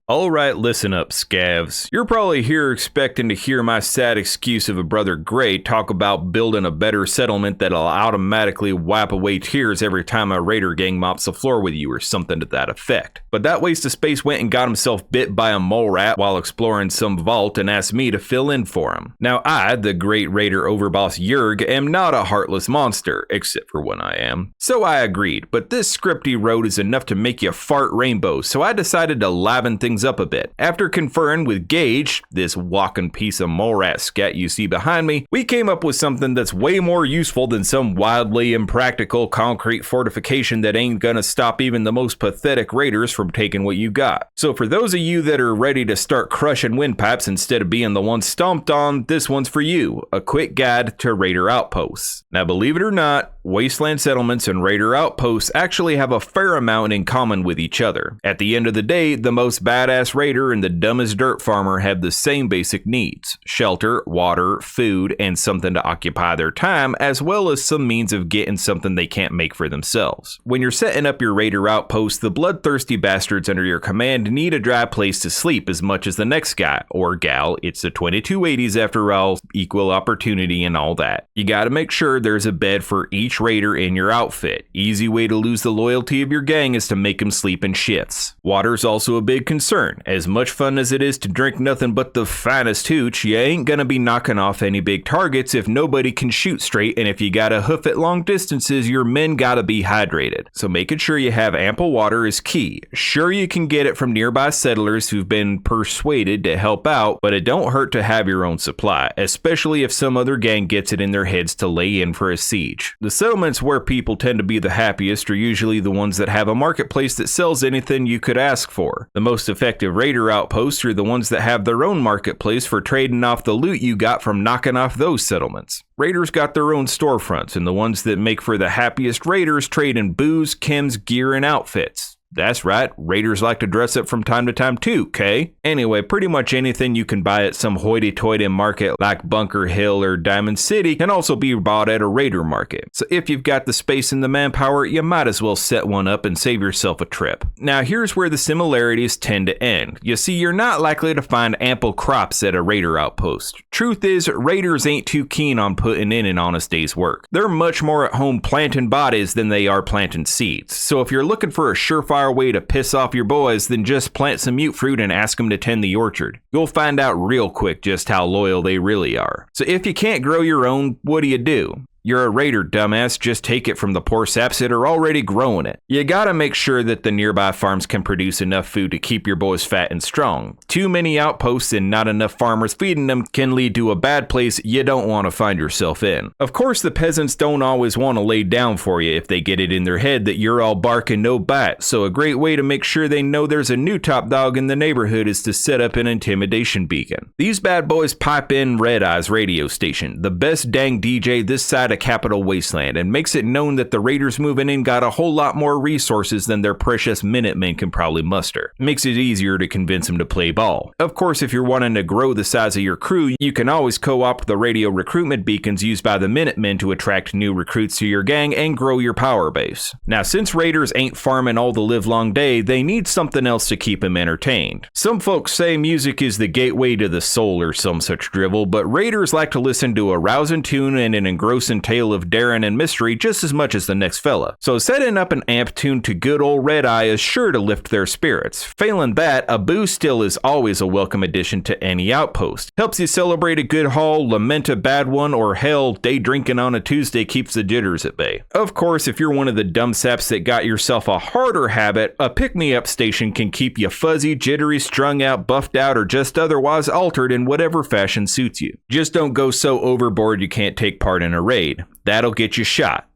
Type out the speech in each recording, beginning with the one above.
Alright, listen up, scavs. You're probably here expecting to hear my sad excuse of a brother Gray talk about building a better settlement that'll automatically wipe away tears every time a raider gang mops the floor with you or something to that effect. But that waste of space went and got himself bit by a mole rat while exploring some vault and asked me to fill in for him. Now I, the great raider overboss Yerg, am not a heartless monster, except for when I am. So I agreed, but this script he wrote is enough to make you fart rainbows, so I decided to liven things up a bit. After conferring with Gage, this walking piece of mole rat scat you see behind me, we came up with something that's way more useful than some wildly impractical concrete fortification that ain't gonna stop even the most pathetic raiders from taking what you got. So for those of you that are ready to start crushing windpipes instead of being the ones stomped on, this one's for you, a quick guide to raider outposts. Now believe it or not, wasteland settlements and raider outposts actually have a fair amount in common with each other. At the end of the day, the most badass raider and the dumbest dirt farmer have the same basic needs: shelter, water, food, and something to occupy their time, as well as some means of getting something they can't make for themselves. When you're setting up your raider outpost, the bloodthirsty bastards under your command need a dry place to sleep as much as the next guy or gal. It's the 2280s after all, equal opportunity and all that. You gotta make sure there's a bed for each raider in your outfit. Easy way to lose the loyalty of your gang is to make them sleep in shifts. Water's also a big concern. As much fun as it is to drink nothing but the finest hooch, you ain't gonna be knocking off any big targets if nobody can shoot straight, and if you gotta hoof it long distances, your men gotta be hydrated. So making sure you have ample water is key. Sure, you can get it from nearby settlers who've been persuaded to help out, but it don't hurt to have your own supply, especially if some other gang gets it in their heads to lay in for a siege. The settlements where people tend to be the happiest are usually the ones that have a marketplace that sells anything you could ask for. The most effective raider outposts are the ones that have their own marketplace for trading off the loot you got from knocking off those settlements. Raiders got their own storefronts, and the ones that make for the happiest raiders trade in booze, chems, gear, and outfits. That's right, raiders like to dress up from time to time too, Kay? Anyway, pretty much anything you can buy at some hoity-toity market like Bunker Hill or Diamond City can also be bought at a raider market. So if you've got the space and the manpower, you might as well set one up and save yourself a trip. Now here's where the similarities tend to end. You see, you're not likely to find ample crops at a raider outpost. Truth is, raiders ain't too keen on putting in an honest day's work. They're much more at home planting bodies than they are planting seeds. So if you're looking for a surefire way to piss off your boys, then just plant some mute fruit and ask them to tend the orchard. You'll find out real quick just how loyal they really are. So if you can't grow your own, what do? You're a raider, dumbass. Just take it from the poor saps that are already growing it. You gotta make sure that the nearby farms can produce enough food to keep your boys fat and strong. Too many outposts and not enough farmers feeding them can lead to a bad place you don't want to find yourself in. Of course, the peasants don't always want to lay down for you if they get it in their head that you're all bark and no bite, so a great way to make sure they know there's a new top dog in the neighborhood is to set up an intimidation beacon. These bad boys pipe in Red Eye's radio station, the best dang DJ this side of Capital Wasteland, and makes it known that the raiders moving in got a whole lot more resources than their precious Minutemen can probably muster. Makes it easier to convince them to play ball. Of course, if you're wanting to grow the size of your crew, you can always co-opt the radio recruitment beacons used by the Minutemen to attract new recruits to your gang and grow your power base. Now, since raiders ain't farming all the livelong day, they need something else to keep them entertained. Some folks say music is the gateway to the soul or some such drivel, but raiders like to listen to a rousing tune and an engrossing tale of daring and mystery just as much as the next fella. So setting up an amp tuned to good old Red Eye is sure to lift their spirits. Failing that, a booze still is always a welcome addition to any outpost. Helps you celebrate a good haul, lament a bad one, or hell, day drinking on a Tuesday keeps the jitters at bay. Of course, if you're one of the dumb saps that got yourself a harder habit, a pick-me-up station can keep you fuzzy, jittery, strung out, buffed out, or just otherwise altered in whatever fashion suits you. Just don't go so overboard you can't take part in a raid. That'll get you shot.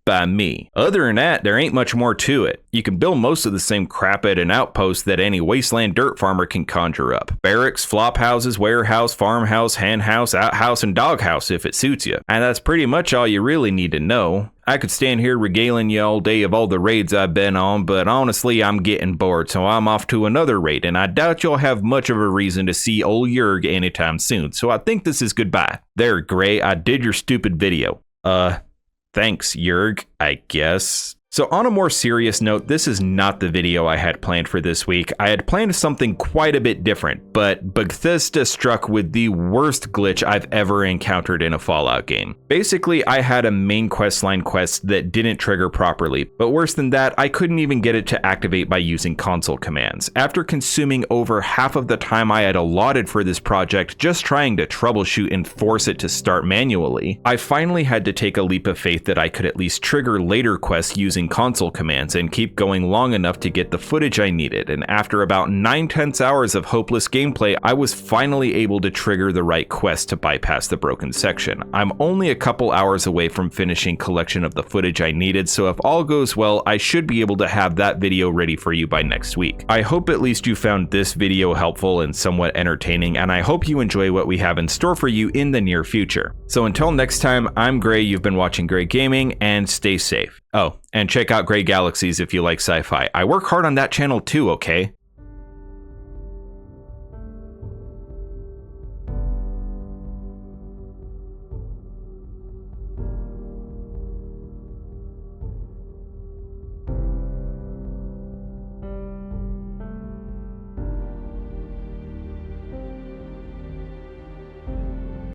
By me. Other than that, there ain't much more to it. You can build most of the same crap at an outpost that any wasteland dirt farmer can conjure up. Barracks, flop houses, warehouse, farmhouse, hen house, outhouse, and doghouse if it suits you. And that's pretty much all you really need to know. I could stand here regaling you all day of all the raids I've been on, but honestly I'm getting bored, so I'm off to another raid, and I doubt you'll have much of a reason to see old Yerg anytime soon, so I think this is goodbye. There, Gray, I did your stupid video. Thanks, Yerg, I guess. So on a more serious note, this is not the video I had planned for this week. I had planned something quite a bit different, but Bethesda struck with the worst glitch I've ever encountered in a Fallout game. Basically, I had a main questline quest that didn't trigger properly, but worse than that, I couldn't even get it to activate by using console commands. After consuming over half of the time I had allotted for this project just trying to troubleshoot and force it to start manually, I finally had to take a leap of faith that I could at least trigger later quests using console commands and keep going long enough to get the footage I needed, and after about 9/10 hours of hopeless gameplay, I was finally able to trigger the right quest to bypass the broken section. I'm only a couple hours away from finishing collection of the footage I needed, so if all goes well, I should be able to have that video ready for you by next week. I hope at least you found this video helpful and somewhat entertaining, and I hope you enjoy what we have in store for you in the near future. So until next time, I'm Gray, you've been watching Gray Gaming, and stay safe. Oh, and check out Gray Galaxies if you like sci-fi. I work hard on that channel too, okay?